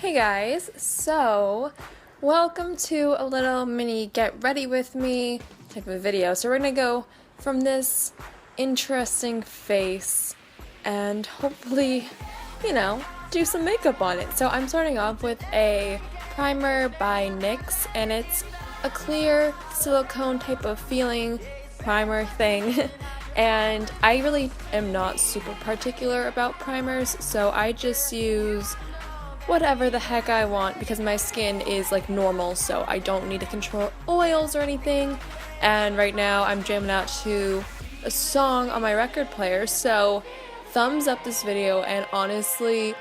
Hey guys, so welcome to a little mini get ready with me type of video. So we're gonna go from this interesting face and hopefully, do some makeup on it. So I'm starting off with a primer by NYX and it's a clear silicone type of feeling primer thing. And I really am not super particular about primers, so I just use whatever the heck I want because my skin is like normal, so I don't need to control oils or anything. And right now I'm jamming out to a song on my record player, so thumbs up this video, and honestly,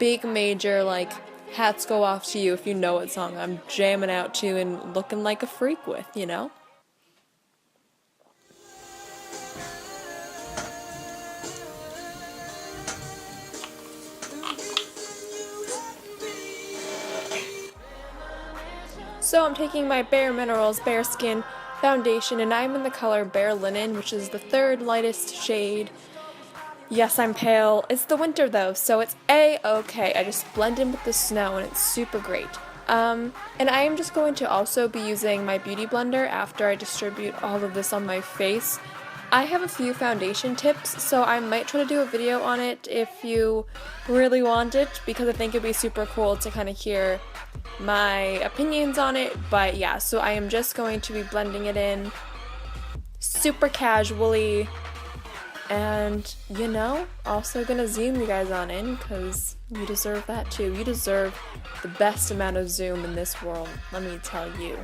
big major like hats go off to you if you know what song I'm jamming out to and looking like a freak with. So I'm taking my Bare Minerals Bare Skin foundation and I'm in the color Bare Linen, which is the third lightest shade. Yes, I'm pale. It's the winter though, so it's A-okay. I just blend in with the snow and it's super great. And I am just going to also be using my beauty blender after I distribute all of this on my face. I have a few foundation tips, so I might try to do a video on it if you really want it, because I think it'd be super cool to kind of hear my opinions on it. But yeah, so I am just going to be blending it in super casually, and also gonna zoom you guys on in because you deserve that too. You deserve the best amount of zoom in this world, let me tell you.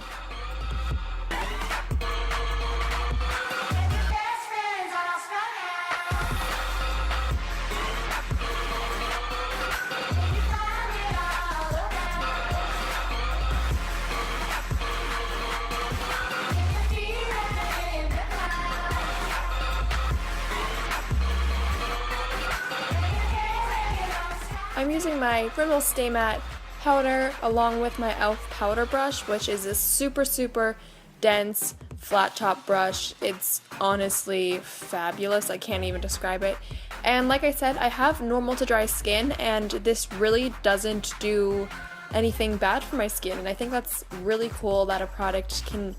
I'm using my Rimmel Stay Matte powder along with my e.l.f. powder brush, which is a super dense flat top brush. It's honestly fabulous. I can't even describe it. And like I said, I have normal to dry skin, and this really doesn't do anything bad for my skin. And I think that's really cool that a product can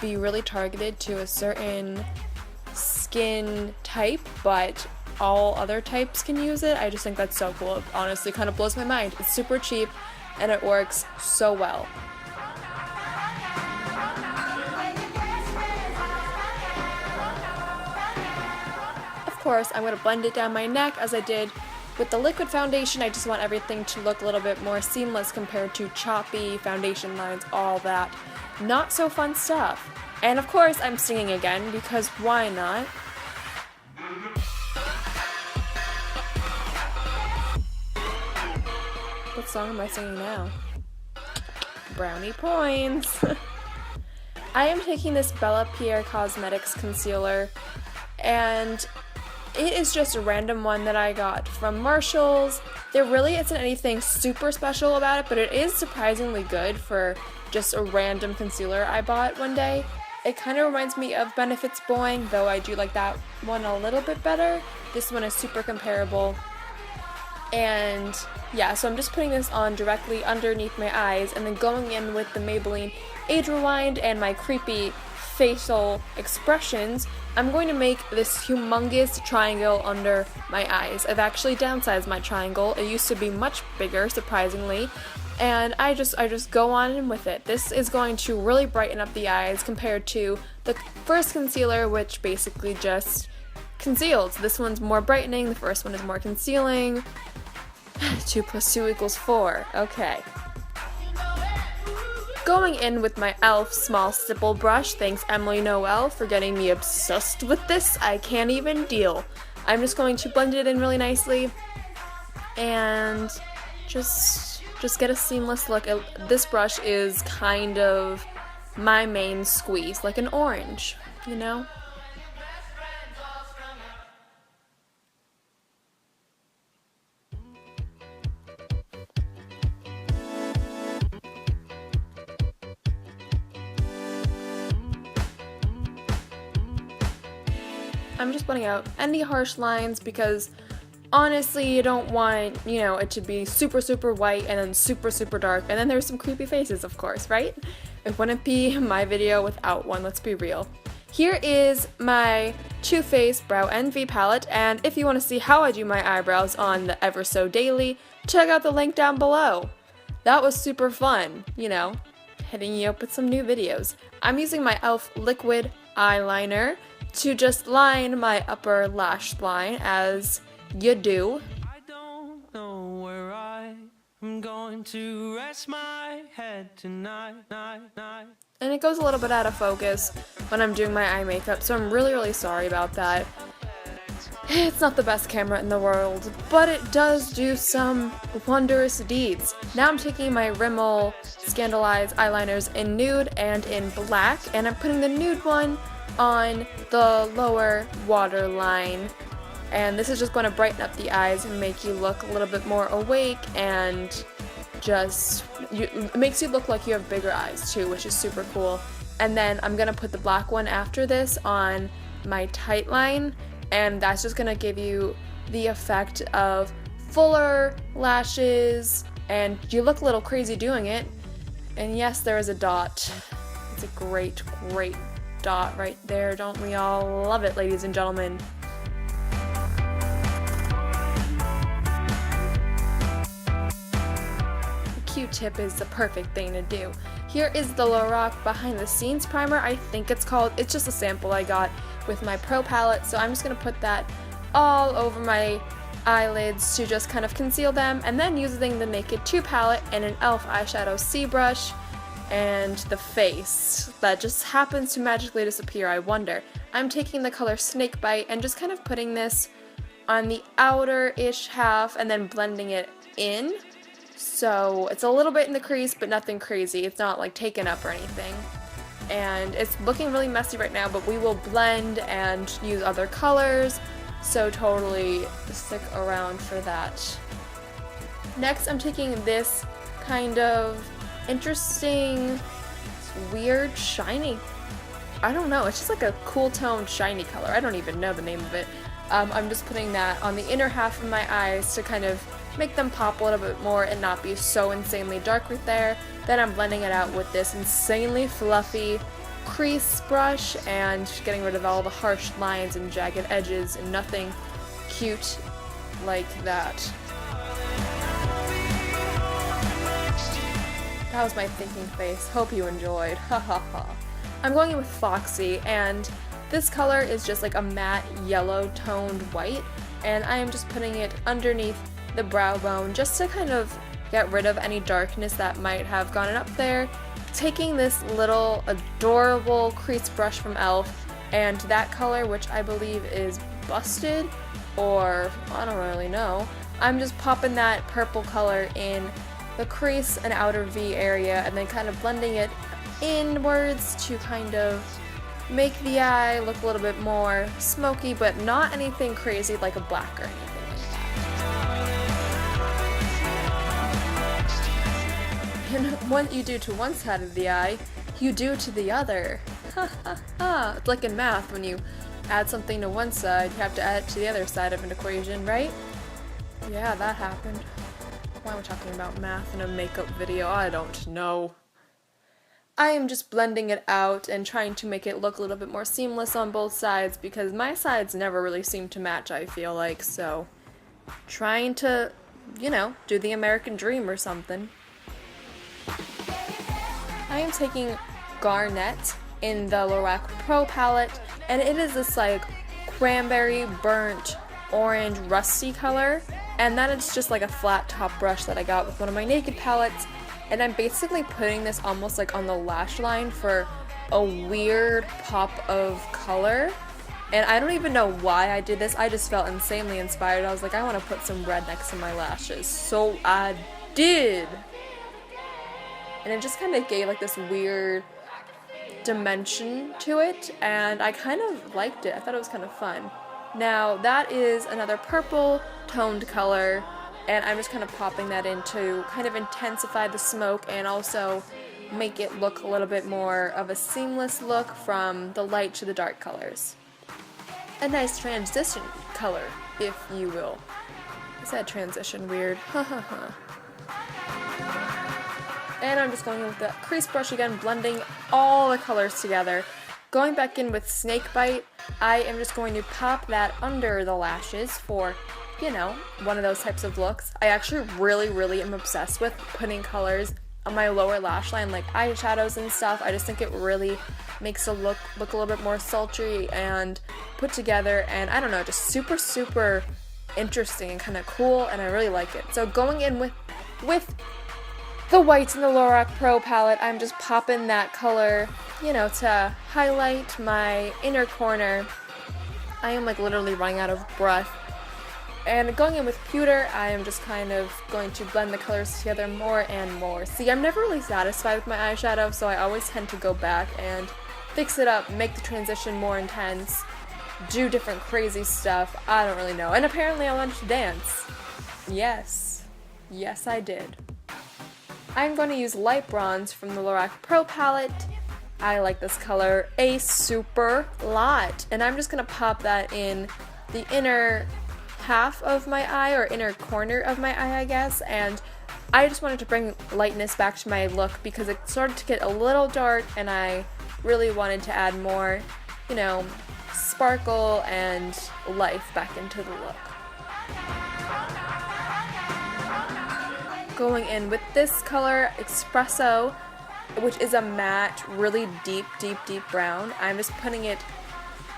be really targeted to a certain skin type, but all other types can use it. I just think that's so cool. It honestly kind of blows my mind. It's super cheap and it works so well. Of course, I'm going to blend it down my neck as I did with the liquid foundation. I just want everything to look a little bit more seamless compared to choppy foundation lines, all that not so fun stuff. And of course, I'm singing again because why not? What song am I singing now? Brownie points! I am taking this Bella Pierre Cosmetics concealer, and it is just a random one that I got from Marshall's. There really isn't anything super special about it, but it is surprisingly good for just a random concealer I bought one day. It kind of reminds me of Benefit's Boing, though I do like that one a little bit better. This one is super comparable. And yeah, so I'm just putting this on directly underneath my eyes and then going in with the Maybelline Age Rewind and my creepy facial expressions. I'm going to make this humongous triangle under my eyes. I've actually downsized my triangle. It used to be much bigger, surprisingly, and I just go on in with it. This is going to really brighten up the eyes compared to the first concealer, which basically just concealed. This one's more brightening, the first one is more concealing. 2 + 2 = 4. Okay. Going in with my e.l.f. small stipple brush. Thanks Emily Noel for getting me obsessed with this. I can't even deal. I'm just going to blend it in really nicely and just get a seamless look. This brush is kind of my main squeeze, like an orange, I'm just blending out any harsh lines because Honestly, you don't want, it to be super, super white and then super, super dark, and then there's some creepy faces, of course, right? It wouldn't be my video without one, let's be real. Here is my Too Faced Brow Envy palette, and if you want to see how I do my eyebrows on the Ever So Daily, check out the link down below. That was super fun, hitting you up with some new videos. I'm using my e.l.f. liquid eyeliner to just line my upper lash line as you do. I don't know where I'm going to rest my head tonight. And it goes a little bit out of focus when I'm doing my eye makeup, so I'm really, really sorry about that. It's not the best camera in the world, but it does do some wondrous deeds. Now I'm taking my Rimmel Scandalized eyeliners in nude and in black, and I'm putting the nude one on the lower waterline. And this is just going to brighten up the eyes and make you look a little bit more awake, and it makes you look like you have bigger eyes too, which is super cool. And then I'm going to put the black one after this on my tight line, and that's just going to give you the effect of fuller lashes, and you look a little crazy doing it. And yes, there is a dot. It's a great, great dot right there. Don't we all love it, ladies and gentlemen? Q-tip is the perfect thing to do. Here is the Loreal Behind the Scenes primer, I think it's called. It's just a sample I got with my Pro palette, so I'm just going to put that all over my eyelids to just kind of conceal them, and then using the Naked 2 palette and an e.l.f. eyeshadow C brush and the face that just happens to magically disappear, I wonder. I'm taking the color Snakebite and just kind of putting this on the outer-ish half and then blending it in. So it's a little bit in the crease, but nothing crazy. It's not like taken up or anything. And it's looking really messy right now, but we will blend and use other colors, so totally stick around for that. Next, I'm taking this kind of interesting, weird, shiny, I don't know, it's just like a cool toned shiny color. I don't even know the name of it. I'm just putting that on the inner half of my eyes to kind of make them pop a little bit more and not be so insanely dark right there. Then I'm blending it out with this insanely fluffy crease brush and getting rid of all the harsh lines and jagged edges and nothing cute like that. That was my thinking face. Hope you enjoyed. Ha ha ha. I'm going in with Foxy, and this color is just like a matte yellow toned white, and I am just putting it underneath the brow bone just to kind of get rid of any darkness that might have gone up there. Taking this little adorable crease brush from e.l.f. and that color, which I believe is Busted, or I don't really know, I'm just popping that purple color in the crease and outer V area and then kind of blending it inwards to kind of make the eye look a little bit more smoky, but not anything crazy like a black or anything like that. And what you do to one side of the eye, you do to the other. Ha ha ha. It's like in math, when you add something to one side, you have to add it to the other side of an equation, right? Yeah, that happened. Why am I talking about math in a makeup video? I don't know. I am just blending it out and trying to make it look a little bit more seamless on both sides because my sides never really seem to match, I feel like, so trying to, do the American dream or something. I am taking Garnet in the Loreal Pro palette, and it is this like cranberry burnt orange rusty color, and that is just like a flat top brush that I got with one of my Naked palettes. And I'm basically putting this almost like on the lash line for a weird pop of color. And I don't even know why I did this. I just felt insanely inspired. I was like, I want to put some red next to my lashes. So I did. And it just kind of gave like this weird dimension to it. And I kind of liked it. I thought it was kind of fun. Now that is another purple toned color. And I'm just kind of popping that in to kind of intensify the smoke and also make it look a little bit more of a seamless look from the light to the dark colors. A nice transition color, if you will. said transition weird. And I'm just going in with the crease brush again, blending all the colors together. Going back in with Snakebite, I am just going to pop that under the lashes for, you know, one of those types of looks. I actually really am obsessed with putting colors on my lower lash line, like eyeshadows and stuff. I just think it really makes the look a little bit more sultry and put together, and I don't know, just super interesting and kind of cool, and I really like it. So going in with the whites in the Loreal Pro palette, I'm just popping that color, you know, to highlight my inner corner. I am like literally running out of breath. And going in with pewter, I am just kind of going to blend the colors together more and more. See, I'm never really satisfied with my eyeshadow, so I always tend to go back and fix it up, make the transition more intense, do different crazy stuff. I don't really know. And apparently I learned to dance. Yes, I did. I'm going to use light bronze from the Loreal Pro palette. I like this color a super lot. And I'm just going to pop that in the inner half of my eye, or inner corner of my eye, I guess. And I just wanted to bring lightness back to my look because it started to get a little dark and I really wanted to add more, you know, sparkle and life back into the look. Going in with this color, Espresso, which is a matte, really deep brown. I'm just putting it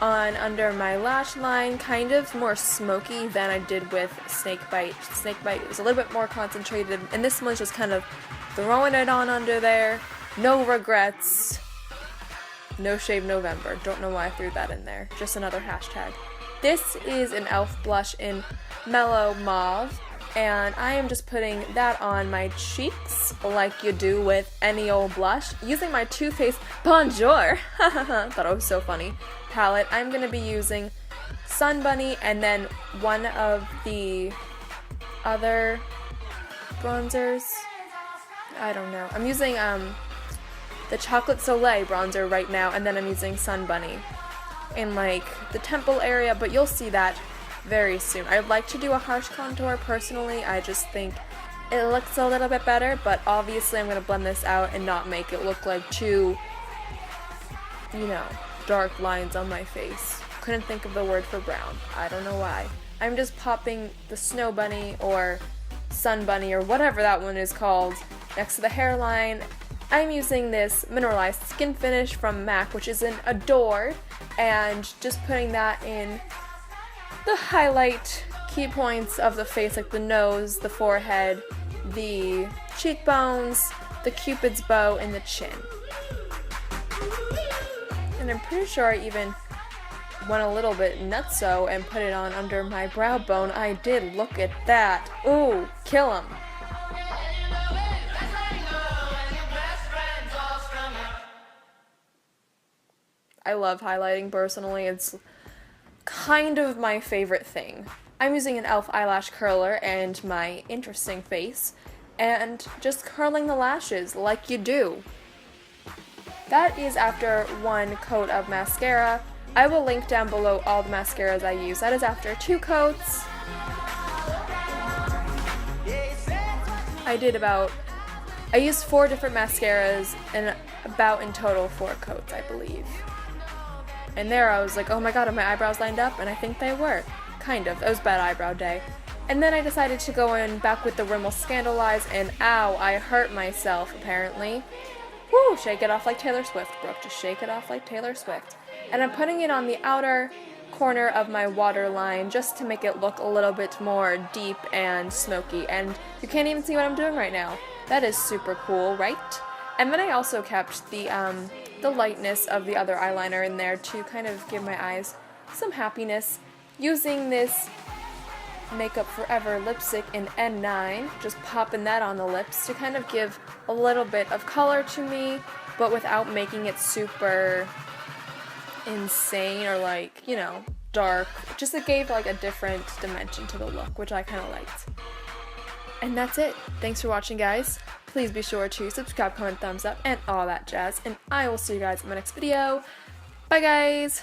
on under my lash line, kind of more smoky than I did with Snakebite. Snakebite was a little bit more concentrated, and this one's just kind of throwing it on under there. No regrets. No Shave November. Don't know why I threw that in there. Just another hashtag. This is an e.l.f. blush in Mellow Mauve, and I am just putting that on my cheeks like you do with any old blush. Using my Too Faced Bonjour, thought it was so funny, palette, I'm going to be using Sun Bunny and then one of the other bronzers. I don't know. I'm using the Chocolate Soleil bronzer right now, and then I'm using Sun Bunny in like the temple area, but you'll see that very soon. I'd like to do a harsh contour personally. I just think it looks a little bit better, but obviously I'm going to blend this out and not make it look like two, you know, dark lines on my face. Couldn't think of the word for brown. I don't know why. I'm just popping the Snow Bunny or Sun Bunny or whatever that one is called next to the hairline. I'm using this mineralized skin finish from MAC, which is in Adore, and just putting that in the highlight key points of the face, like the nose, the forehead, the cheekbones, the cupid's bow, and the chin. And I'm pretty sure I even went a little bit nutso and put it on under my brow bone. I did. Look at that. Ooh, kill 'em. I love highlighting personally. It's kind of my favorite thing. I'm using an e.l.f. eyelash curler and my interesting face and just curling the lashes like you do. That is after one coat of mascara. I will link down below all the mascaras I use. That is after 2 coats. I used 4 different mascaras and about in total 4 coats, I believe. And there I was like, oh my god, are my eyebrows lined up? And I think they were. Kind of. It was bad eyebrow day. And then I decided to go in back with the Rimmel Scandalize, and ow, I hurt myself, apparently. Woo! Shake it off like Taylor Swift, Brooke. Just shake it off like Taylor Swift. And I'm putting it on the outer corner of my waterline just to make it look a little bit more deep and smoky. And you can't even see what I'm doing right now. That is super cool, right? And then I also kept the lightness of the other eyeliner in there to kind of give my eyes some happiness. Using this Makeup Forever lipstick in N9, just popping that on the lips to kind of give a little bit of color to me, but without making it super insane or like, you know, dark. Just it gave like a different dimension to the look, which I kind of liked. And that's it. Thanks for watching, guys. Please be sure to subscribe, comment, thumbs up, and all that jazz. And I will see you guys in my next video. Bye, guys!